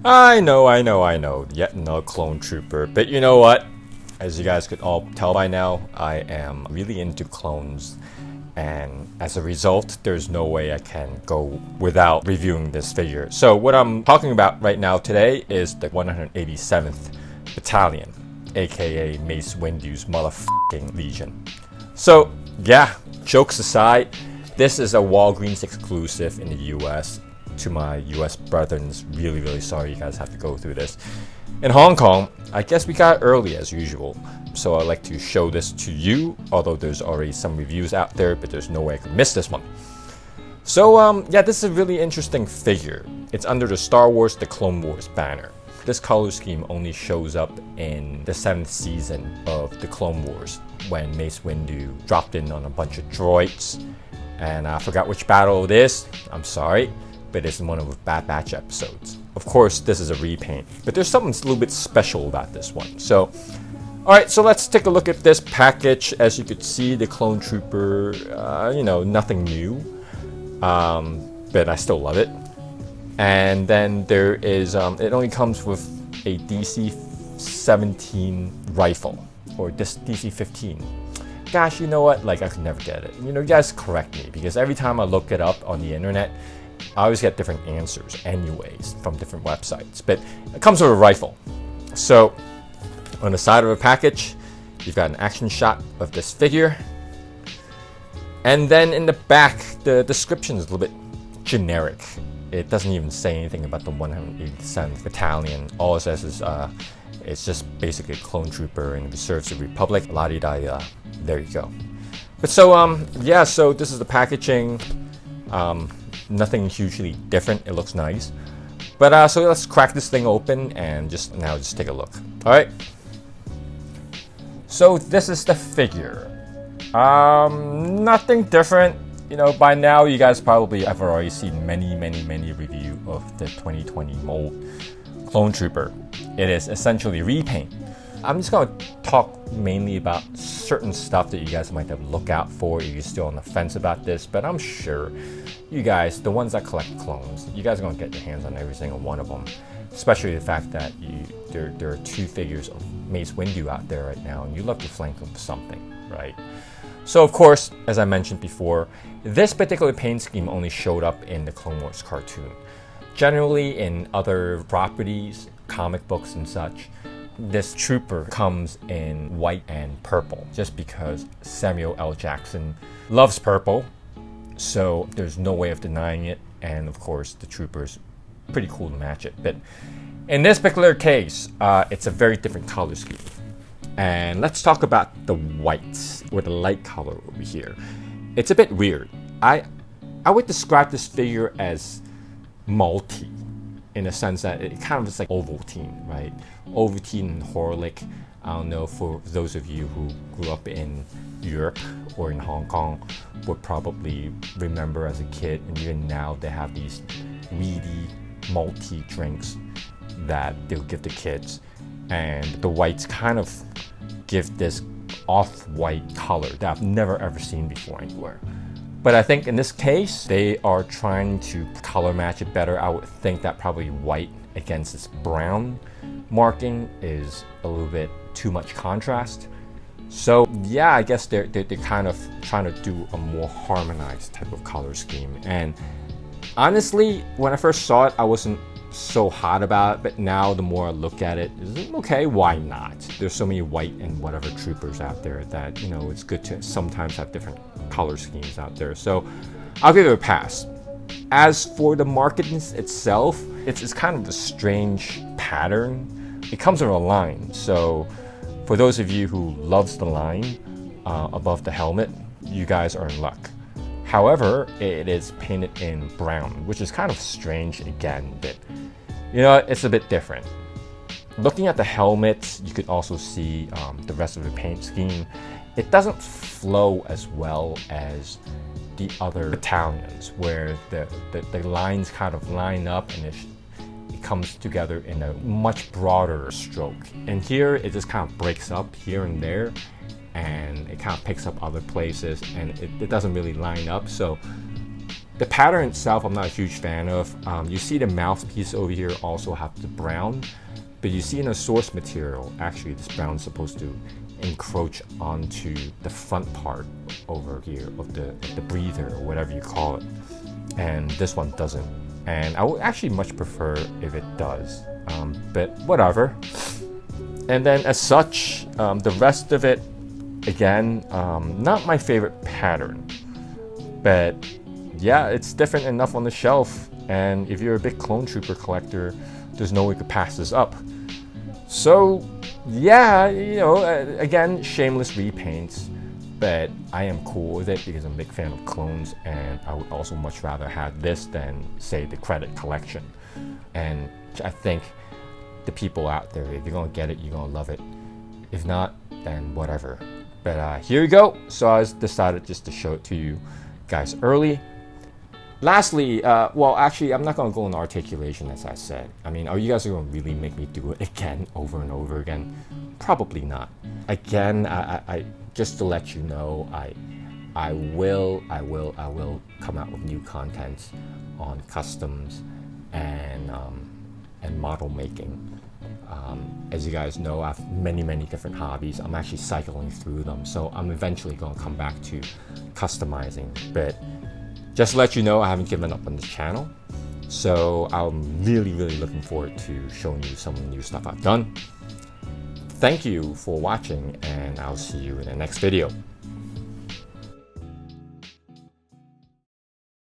I know. Yet another clone trooper. But you know what? As you guys could all tell by now, I am really into clones. And as a result, there's no way I can go without reviewing this figure. So what I'm talking about right now today is the 187th Battalion, aka Mace Windu's motherfucking Legion. So yeah, jokes aside, this is a Walgreens exclusive in the US. To my US brethrens, really sorry you guys have to go through this. In Hong Kong, I guess we got it early as usual, so I'd like to show this to you, although there's already some reviews out there, but there's no way I could miss this one. So yeah, this is a really interesting figure. It's under the Star Wars The Clone Wars banner. This color scheme only shows up in the 7th season of The Clone Wars, when Mace Windu dropped in on a bunch of droids, and I forgot which battle it is, I'm sorry, but it's in one of the Bad Batch episodes. Of course, this is a repaint, but there's something a little bit special about this one. So, alright, so let's take a look at this package. As you could see, the Clone Trooper, nothing new, but I still love it. And then there is, it only comes with a DC-17 rifle, or this DC-15. Gosh, you know what, like I could never get it. You guys correct me, because every time I look it up on the internet, I always get different answers anyways from different websites, but it comes with a rifle. So on the side of the package, you've got an action shot of this figure. And then in the back, the description is a little bit generic. It doesn't even say anything about the 187th Battalion. All it says is it's just basically a clone trooper and it serves the Republic. La-di-da-da. There you go. But so, yeah, so this is the packaging. Nothing hugely different. It looks nice. But so let's crack this thing open and just take a look. All right. So this is the figure. Nothing different. By now you guys probably have already seen many review of the 2020 mold Clone Trooper. It is essentially repaint. I'm just going to talk mainly about certain stuff that you guys might have to look out for if you're still on the fence about this, but I'm sure you guys, the ones that collect clones, you guys are going to get your hands on every single one of them, especially the fact that there are 2 figures of Mace Windu out there right now, and you love to flank them with something, right? So of course, as I mentioned before, this particular paint scheme only showed up in the Clone Wars cartoon. Generally in other properties, comic books and such, this trooper comes in white and purple, just because Samuel L. Jackson loves purple, so there's no way of denying it, and of course the trooper's pretty cool to match it. But in this particular case, it's a very different color scheme. And let's talk about the whites, or the light color over here. It's a bit weird. I would describe this figure as multi, in a sense that it kind of is like Ovaltine, right? Ovaltine and Horlick. I don't know, for those of you who grew up in Europe or in Hong Kong would probably remember as a kid, and even now they have these weedy multi drinks that they'll give the kids, and the whites kind of give this off-white color that I've never ever seen before anywhere. But I think in this case, they are trying to color match it better. I would think that probably white against this brown marking is a little bit too much contrast. So yeah, I guess they're kind of trying to do a more harmonized type of color scheme. And honestly, when I first saw it, I wasn't so hot about it, but now the more I look at it, is okay, why not? There's so many white and whatever troopers out there that, it's good to sometimes have different color schemes out there. So I'll give it a pass. As for the marketing itself, it's kind of a strange pattern. It comes with a line, so for those of you who loves the line above the helmet, you guys are in luck. However, it is painted in brown, which is kind of strange again, but it's a bit different. Looking at the helmet, you could also see the rest of the paint scheme. It doesn't flow as well as the other battalions, where the lines kind of line up and it comes together in a much broader stroke. And here it just kind of breaks up here and there, and it kind of picks up other places, and it doesn't really line up. So The pattern itself, I'm not a huge fan of. You see the mouthpiece over here also have the brown, but you see in the source material, actually this brown is supposed to encroach onto the front part over here of the breather or whatever you call it. And this one doesn't. And I would actually much prefer if it does, but whatever. And then as such, the rest of it, again, not my favorite pattern, but yeah, it's different enough on the shelf. And if you're a big Clone Trooper collector, there's no way you could pass this up. So yeah, you know, again, shameless repaints, but I am cool with it because I'm a big fan of clones, and I would also much rather have this than, say, the credit collection. And I think the people out there, if you're gonna get it, you're gonna love it. If not, then whatever. But here you go. So I decided just to show it to you guys early. Lastly, well, actually, I'm not going to go into articulation, as I said. I mean, are you guys going to really make me do it again, over and over again? Probably not. Again, I just to let you know, I will come out with new content on customs and model making. As you guys know, I have many different hobbies. I'm actually cycling through them, so I'm eventually going to come back to customizing. But just to let you know, I haven't given up on this channel, so I'm really looking forward to showing you some of the new stuff I've done. Thank you for watching, and I'll see you in the next video.